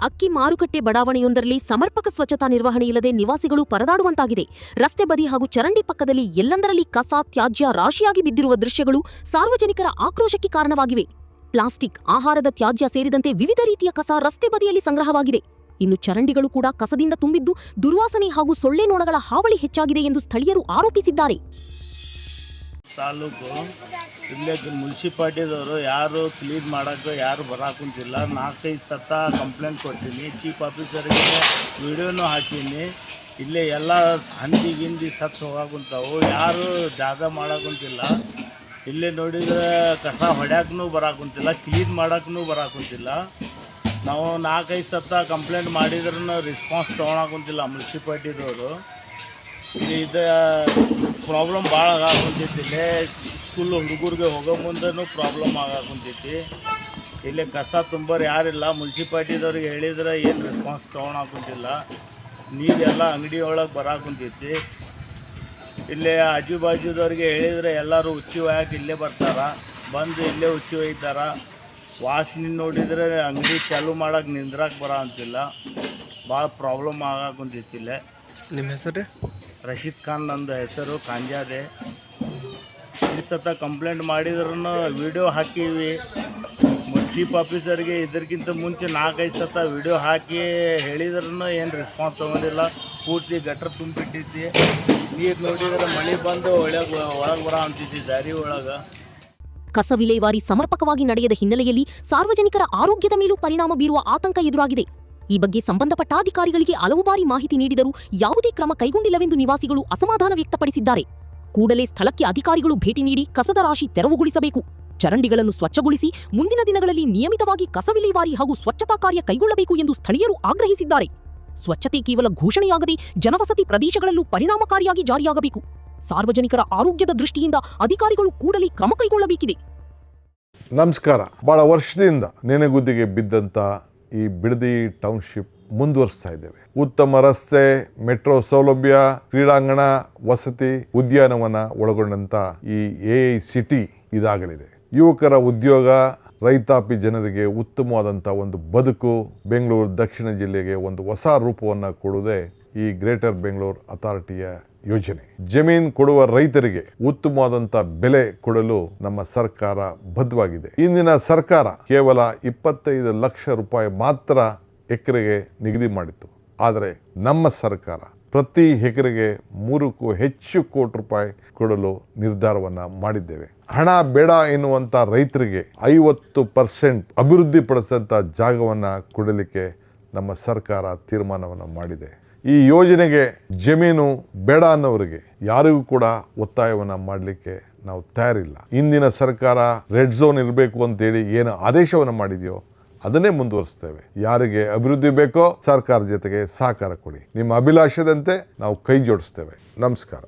ಅಕ್ಕಿ ಮಾರುಕಟ್ಟೆ ಬಡಾವಣೆಯೊಂದರಲ್ಲಿ ಸಮರ್ಪಕ ಸ್ವಚ್ಛತಾ ನಿರ್ವಹಣೆ ಇಲ್ಲದೆ ನಿವಾಸಿಗಳು ಪರದಾಡುವಂತಾಗಿದೆ. ರಸ್ತೆ ಬದಿ ಹಾಗೂ ಚರಂಡಿ ಪಕ್ಕದಲ್ಲಿ ಎಲ್ಲೆಂದರಲ್ಲಿ ಕಸ ತ್ಯಾಜ್ಯ ರಾಶಿಯಾಗಿ ಬಿದ್ದಿರುವ ದೃಶ್ಯಗಳು ಸಾರ್ವಜನಿಕರ ಆಕ್ರೋಶಕ್ಕೆ ಕಾರಣವಾಗಿವೆ. ಪ್ಲಾಸ್ಟಿಕ್, ಆಹಾರದ ತ್ಯಾಜ್ಯ ಸೇರಿದಂತೆ ವಿವಿಧ ರೀತಿಯ ಕಸ ರಸ್ತೆ ಬದಿಯಲ್ಲಿ ಸಂಗ್ರಹವಾಗಿದೆ. ಇನ್ನು ಚರಂಡಿಗಳು ಕೂಡ ಕಸದಿಂದ ತುಂಬಿದ್ದು ದುರ್ವಾಸನೆ ಹಾಗೂ ಸೊಳ್ಳೆ ನೊಣಗಳ ಹಾವಳಿ ಹೆಚ್ಚಾಗಿದೆ ಎಂದು ಸ್ಥಳೀಯರು ಆರೋಪಿಸಿದ್ದಾರೆ. ತಾಲೂಕು ಇಲ್ಲೇ ಮುನ್ಸಿಪಾಲ್ಟಿದವರು ಯಾರು ಕ್ಲೀನ್ ಮಾಡೋಕ್ಕೆ ಯಾರು ಬರಾಕುಂತಿಲ್ಲ. 4-5 ಸತ ಕಂಪ್ಲೇಂಟ್ ಕೊಡ್ತೀನಿ. ಚೀಫ್ ಆಫೀಸರ್ಗೆ ವಿಡಿಯೋನೂ ಹಾಕೀನಿ. ಇಲ್ಲೇ ಎಲ್ಲ ಹಂದಿ ಗಿಂದಿ ಸತ್ತು ಹೋಗಾಕುಂತಾವು. ಯಾರು ಜಾಗ ಮಾಡೋಕುಂತಿಲ್ಲ. ಇಲ್ಲೇ ನೋಡಿದ್ರೆ ಕಸ ಹೊಡ್ಯಾಕೂ ಬರಾಕುಂತಿಲ್ಲ, ಕ್ಲೀನ್ ಮಾಡೋಕ್ಕೂ ಬರಾಕುಂತಿಲ್ಲ. ನಾವು 4-5 ಸತ ಕಂಪ್ಲೇಂಟ್ ಮಾಡಿದ್ರೂ ರೆಸ್ಪಾನ್ಸ್ ತೊಗೊಳಕುಂತಿಲ್ಲ ಮುನ್ಸಿಪಾಲ್ಟಿದವರು. ಇದು ಪ್ರಾಬ್ಲಮ್ ಭಾಳ ಆಗಾಕುಂತೈತಿ. ಇಲ್ಲೇ ಸ್ಕೂಲ್ ಹುಡುಗರಿಗೆ ಹೋಗೋ ಮುಂದೆನೂ ಪ್ರಾಬ್ಲಮ್ ಆಗಾಕುಂತೈತಿ. ಇಲ್ಲೇ ಕಸ ತುಂಬೋರು ಯಾರಿಲ್ಲ. ಮುನ್ಸಿಪಾಲ್ಟಿದವ್ರಿಗೆ ಹೇಳಿದ್ರೆ ಏನು ರೆಸ್ಪಾನ್ಸ್ ತೊಗೊಳಕುಂತಿಲ್ಲ. ನೀರೆಲ್ಲ ಅಂಗಡಿ ಒಳಗೆ ಬರಾಕುಂತೈತಿ. ಇಲ್ಲೇ ಆಜು ಬಾಜುದವ್ರಿಗೆ ಹೇಳಿದರೆ ಎಲ್ಲರೂ ಉಚ್ಚಿ ಒಯ್ಯಕ್ಕೆ ಇಲ್ಲೇ ಬರ್ತಾರೆ. ಬಂದು ಇಲ್ಲೇ ಉಚ್ಚಿ ಒಯ್ತಾರೆ. ವಾಸನೆ ನೋಡಿದರೆ ಅಂಗಡಿ ಚಾಲು ಮಾಡೋಕೆ ನಿಂದ್ರಕ್ಕೆ ಬರೋ ಅಂತಿಲ್ಲ. ಭಾಳ ಪ್ರಾಬ್ಲಮ್ ಆಗಾಕುಂತೈತಿ. ಇಲ್ಲೇ ನಿಮ್ಮ ಹೆಸರು? ರಶೀದ್ ಖಾನ್ ನಂದು ಹೆಸರು, ಕಾಂಜಾದೆ. ಈ ಸತ ಕಂಪ್ಲೇಂಟ್ ಮಾಡಿದ್ರೂ ವಿಡಿಯೋ ಹಾಕೀವಿ. ಚೀಫ್ ಆಫೀಸರ್ಗೆ ಇದಕ್ಕಿಂತ ಮುಂಚೆ 4-5 ಸತ ವಿಡಿಯೋ ಹಾಕಿ ಹೇಳಿದ್ರೂ ಏನು ರೆಸ್ಪಾನ್ಸ್ ತೊಗೊಂಡಿಲ್ಲ. ಪೂರ್ತಿ ಗಟ್ರ ತುಂಬಿಬಿಟ್ಟೈತಿ. ನೀರು ನೋಡಿದ್ರೆ ಮಳೆ ಬಂದು ಒಳಗೆ ಬರೋ ಅಂತಿದ್ದಿ ದಾರಿ ಒಳಗೆ. ಕಸ ವಿಲೇವಾರಿ ಸಮರ್ಪಕವಾಗಿ ನಡೆಯದ ಹಿನ್ನೆಲೆಯಲ್ಲಿ ಸಾರ್ವಜನಿಕರ ಆರೋಗ್ಯದ ಮೇಲೂ ಪರಿಣಾಮ ಬೀರುವ ಆತಂಕ ಎದುರಾಗಿದೆ. ಈ ಬಗ್ಗೆ ಸಂಬಂಧಪಟ್ಟ ಅಧಿಕಾರಿಗಳಿಗೆ ಹಲವು ಬಾರಿ ಮಾಹಿತಿ ನೀಡಿದರೂ ಯಾವುದೇ ಕ್ರಮ ಕೈಗೊಂಡಿಲ್ಲವೆಂದು ನಿವಾಸಿಗಳು ಅಸಮಾಧಾನ ವ್ಯಕ್ತಪಡಿಸಿದ್ದಾರೆ. ಕೂಡಲೇ ಸ್ಥಳಕ್ಕೆ ಅಧಿಕಾರಿಗಳು ಭೇಟಿ ನೀಡಿ ಕಸದ ರಾಶಿ ತೆರವುಗೊಳಿಸಬೇಕು. ಚರಂಡಿಗಳನ್ನು ಸ್ವಚ್ಛಗೊಳಿಸಿ ಮುಂದಿನ ದಿನಗಳಲ್ಲಿ ನಿಯಮಿತವಾಗಿ ಕಸ ವಿಲೇವಾರಿ ಹಾಗೂ ಸ್ವಚ್ಛತಾ ಕಾರ್ಯ ಕೈಗೊಳ್ಳಬೇಕು ಎಂದು ಸ್ಥಳೀಯರು ಆಗ್ರಹಿಸಿದ್ದಾರೆ. ಸ್ವಚ್ಛತೆ ಕೇವಲ ಘೋಷಣೆಯಾಗದೆ ಜನವಸತಿ ಪ್ರದೇಶಗಳಲ್ಲೂ ಪರಿಣಾಮಕಾರಿಯಾಗಿ ಜಾರಿಯಾಗಬೇಕು. ಸಾರ್ವಜನಿಕರ ಆರೋಗ್ಯದ ದೃಷ್ಟಿಯಿಂದ ಅಧಿಕಾರಿಗಳು ಕೂಡಲೇ ಕ್ರಮ ಕೈಗೊಳ್ಳಬೇಕಿದೆ. ನಮಸ್ಕಾರ. ಬಹಳ ವರ್ಷದಿಂದ ನೆನೆಗುದ್ದಿಗೆ ಬಿದ್ದಂಥ ಈ ಬಿಡದಿ ಟೌನ್ಶಿಪ್ ಮುಂದುವರಿಸ್ತಾ ಇದ್ದೇವೆ. ಉತ್ತಮ ರಸ್ತೆ, ಮೆಟ್ರೋ ಸೌಲಭ್ಯ, ಕ್ರೀಡಾಂಗಣ, ವಸತಿ, ಉದ್ಯಾನವನ ಒಳಗೊಂಡಂತ ಈ ಸಿಟಿ ಇದಾಗಲಿದೆ. ಯುವಕರ ಉದ್ಯೋಗ, ರೈತಾಪಿ ಜನರಿಗೆ ಉತ್ತಮವಾದಂಥ ಒಂದು ಬದುಕು, ಬೆಂಗಳೂರು ದಕ್ಷಿಣ ಜಿಲ್ಲೆಗೆ ಒಂದು ಹೊಸ ರೂಪವನ್ನು ಕೊಡುವುದೇ ಈ ಗ್ರೇಟರ್ ಬೆಂಗಳೂರು ಅಥಾರಿಟಿಯ ಯೋಜನೆ. ಜಮೀನು ಕೊಡುವ ರೈತರಿಗೆ ಉತ್ತಮವಾದಂಥ ಬೆಲೆ ಕೊಡಲು ನಮ್ಮ ಸರ್ಕಾರ ಬದ್ಧವಾಗಿದೆ. ಇಂದಿನ ಸರ್ಕಾರ ಕೇವಲ 25 ಲಕ್ಷ ರೂಪಾಯಿ ಮಾತ್ರ ಎಕರೆಗೆ ನಿಗದಿ ಮಾಡಿತ್ತು. ಆದರೆ ನಮ್ಮ ಸರ್ಕಾರ ಪ್ರತಿ ಎಕರೆಗೆ 3ಕ್ಕೂ ಹೆಚ್ಚು ಕೋಟಿ ರೂಪಾಯಿ ಕೊಡಲು ನಿರ್ಧಾರವನ್ನು ಮಾಡಿದ್ದೇವೆ. ಹಣ ಬೇಡ ಎನ್ನುವಂಥ ರೈತರಿಗೆ 50% ಅಭಿವೃದ್ಧಿಪಡಿಸಿದಂಥ ಜಾಗವನ್ನು ಕೊಡಲಿಕ್ಕೆ ನಮ್ಮ ಸರ್ಕಾರ ತೀರ್ಮಾನವನ್ನು ಮಾಡಿದೆ. ಈ ಯೋಜನೆಗೆ ಜಮೀನು ಬೇಡ ಅನ್ನೋರಿಗೆ ಯಾರಿಗೂ ಕೂಡ ಒತ್ತಾಯವನ್ನು ಮಾಡಲಿಕ್ಕೆ ನಾವು ತಯಾರಿಲ್ಲ. ಇಂದಿನ ಸರ್ಕಾರ ರೆಡ್ ಝೋನ್ ಇರಬೇಕು ಅಂತೇಳಿ ಏನು ಆದೇಶವನ್ನು ಮಾಡಿದೆಯೋ ಅದನ್ನೇ ಮುಂದುವರಿಸ್ತೇವೆ. ಯಾರಿಗೆ ಅಭಿವೃದ್ಧಿ ಬೇಕೋ ಸರ್ಕಾರ ಜೊತೆಗೆ ಸಹಕಾರ ಕೊಡಿ. ನಿಮ್ಮ ಅಭಿಲಾಷದಂತೆ ನಾವು ಕೈ ಜೋಡಿಸ್ತೇವೆ. ನಮಸ್ಕಾರ.